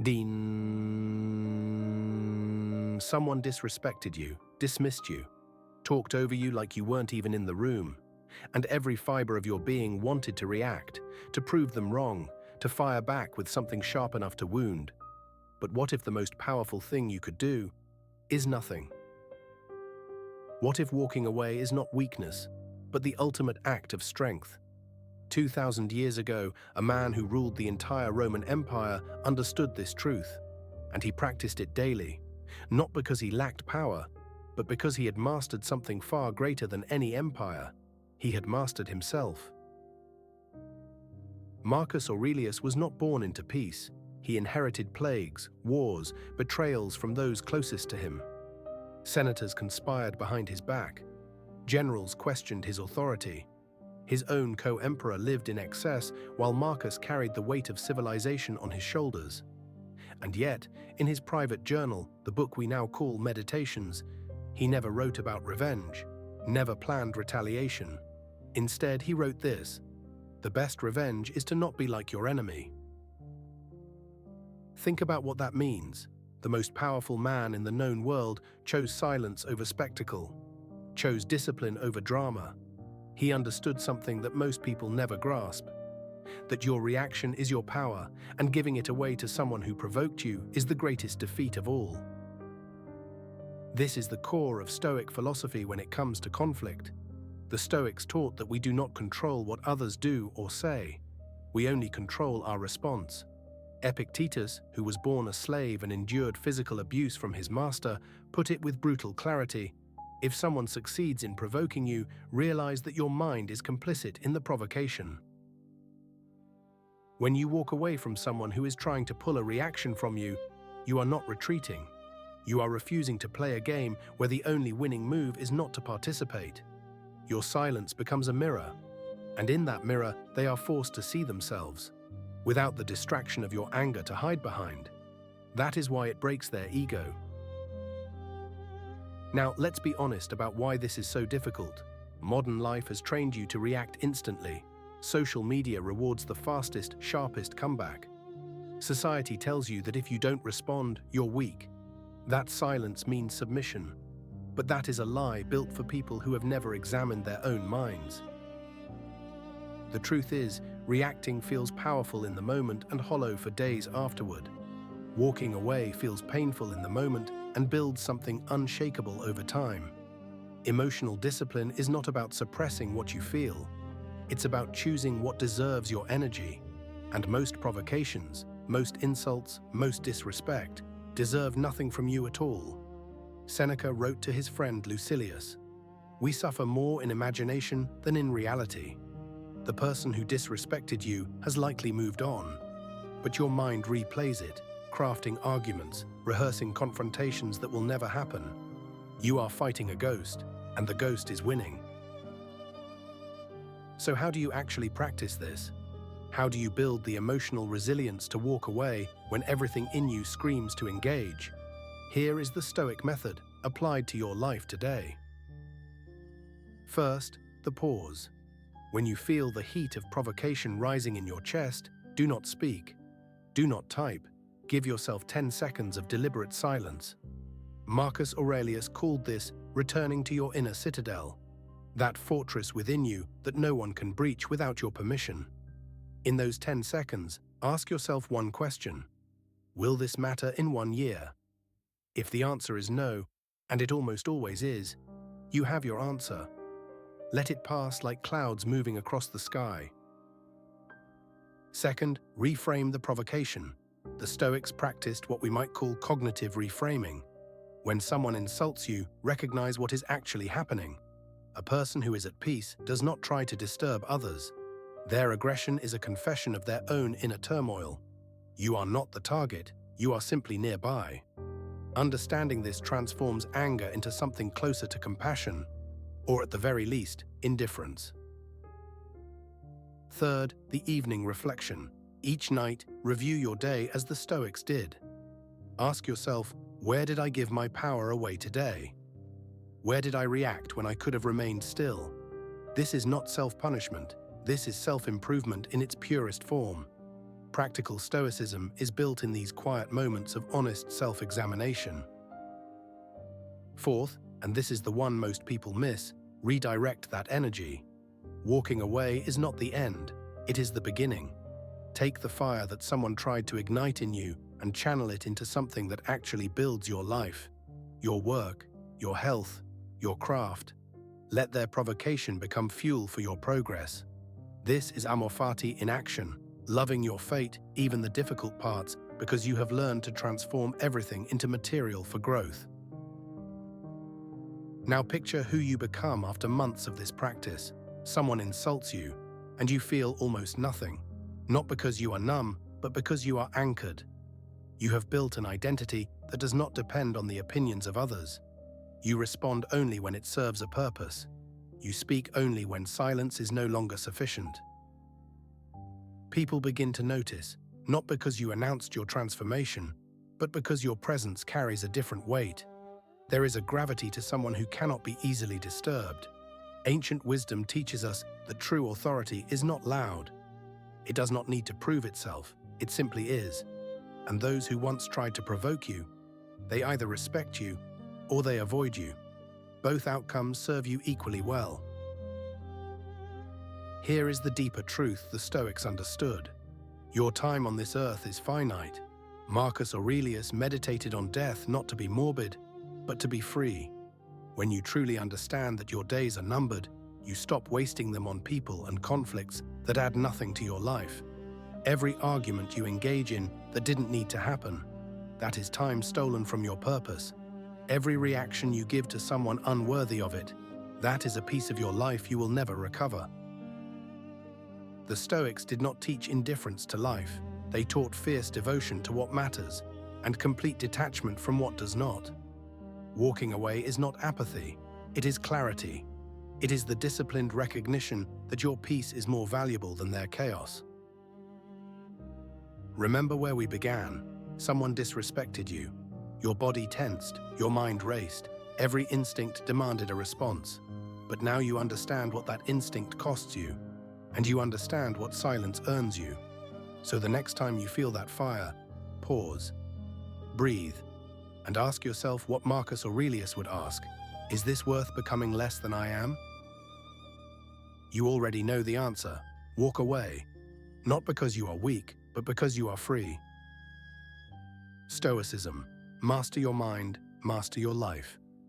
Dean. Someone disrespected you, dismissed you, talked over you like you weren't even in the room, and every fiber of your being wanted to react, to prove them wrong, to fire back with something sharp enough to wound. But what if the most powerful thing you could do is nothing? What if walking away is not weakness, but the ultimate act of strength? 2,000 years ago, a man who ruled the entire Roman Empire understood this truth, and he practiced it daily, not because he lacked power, but because he had mastered something far greater than any empire. He had mastered himself. Marcus Aurelius was not born into peace. He inherited plagues, wars, betrayals from those closest to him. Senators conspired behind his back. Generals questioned his authority. His own co-emperor lived in excess, while Marcus carried the weight of civilization on his shoulders. And yet, in his private journal, the book we now call Meditations, he never wrote about revenge, never planned retaliation. Instead, he wrote this: "The best revenge is to not be like your enemy." Think about what that means. The most powerful man in the known world chose silence over spectacle, chose discipline over drama. He understood something that most people never grasp: that your reaction is your power, and giving it away to someone who provoked you is the greatest defeat of all. This is the core of Stoic philosophy when it comes to conflict. The Stoics taught that we do not control what others do or say. We only control our response. Epictetus, who was born a slave and endured physical abuse from his master, put it with brutal clarity: if someone succeeds in provoking you, realize that your mind is complicit in the provocation. When you walk away from someone who is trying to pull a reaction from you, you are not retreating. You are refusing to play a game where the only winning move is not to participate. Your silence becomes a mirror, and in that mirror, they are forced to see themselves, without the distraction of your anger to hide behind. That is why it breaks their ego. Now, let's be honest about why this is so difficult. Modern life has trained you to react instantly. Social media rewards the fastest, sharpest comeback. Society tells you that if you don't respond, you're weak. That silence means submission. But that is a lie built for people who have never examined their own minds. The truth is, reacting feels powerful in the moment and hollow for days afterward. Walking away feels painful in the moment and builds something unshakable over time. Emotional discipline is not about suppressing what you feel. It's about choosing what deserves your energy. And most provocations, most insults, most disrespect deserve nothing from you at all. Seneca wrote to his friend Lucilius, "We suffer more in imagination than in reality." The person who disrespected you has likely moved on, but your mind replays it, crafting arguments, rehearsing confrontations that will never happen. You are fighting a ghost, and the ghost is winning. So how do you actually practice this? How do you build the emotional resilience to walk away when everything in you screams to engage? Here is the Stoic method, applied to your life today. First, the pause. When you feel the heat of provocation rising in your chest, do not speak. Do not type. Give yourself 10 seconds of deliberate silence. Marcus Aurelius called this returning to your inner citadel, that fortress within you that no one can breach without your permission. In those 10 seconds, ask yourself one question: will this matter in 1 year? If the answer is no, and it almost always is, you have your answer. Let it pass like clouds moving across the sky. Second, reframe the provocation. The Stoics practiced what we might call cognitive reframing. When someone insults you, recognize what is actually happening. A person who is at peace does not try to disturb others. Their aggression is a confession of their own inner turmoil. You are not the target, you are simply nearby. Understanding this transforms anger into something closer to compassion, or at the very least, indifference. Third, the evening reflection. Each night, review your day as the Stoics did. Ask yourself, where did I give my power away today? Where did I react when I could have remained still? This is not self-punishment. This is self-improvement in its purest form. Practical Stoicism is built in these quiet moments of honest self-examination. Fourth, and this is the one most people miss, redirect that energy. Walking away is not the end, it is the beginning. Take the fire that someone tried to ignite in you and channel it into something that actually builds your life, your work, your health, your craft. Let their provocation become fuel for your progress. This is amor fati in action, loving your fate, even the difficult parts, because you have learned to transform everything into material for growth. Now picture who you become after months of this practice. Someone insults you, and you feel almost nothing. Not because you are numb, but because you are anchored. You have built an identity that does not depend on the opinions of others. You respond only when it serves a purpose. You speak only when silence is no longer sufficient. People begin to notice, not because you announced your transformation, but because your presence carries a different weight. There is a gravity to someone who cannot be easily disturbed. Ancient wisdom teaches us that true authority is not loud. It does not need to prove itself, it simply is. And those who once tried to provoke you, they either respect you or they avoid you. Both outcomes serve you equally well. Here is the deeper truth the Stoics understood. Your time on this earth is finite. Marcus Aurelius meditated on death not to be morbid, but to be free. When you truly understand that your days are numbered, you stop wasting them on people and conflicts that add nothing to your life. Every argument you engage in that didn't need to happen, that is time stolen from your purpose. Every reaction you give to someone unworthy of it, that is a piece of your life you will never recover. The Stoics did not teach indifference to life. They taught fierce devotion to what matters and complete detachment from what does not. Walking away is not apathy, it is clarity. It is the disciplined recognition that your peace is more valuable than their chaos. Remember where we began. Someone disrespected you. Your body tensed, your mind raced, every instinct demanded a response. But now you understand what that instinct costs you, and you understand what silence earns you. So the next time you feel that fire, pause, breathe, and ask yourself what Marcus Aurelius would ask: is this worth becoming less than I am? You already know the answer. Walk away. Not because you are weak, but because you are free. Stoicism. Master your mind, master your life.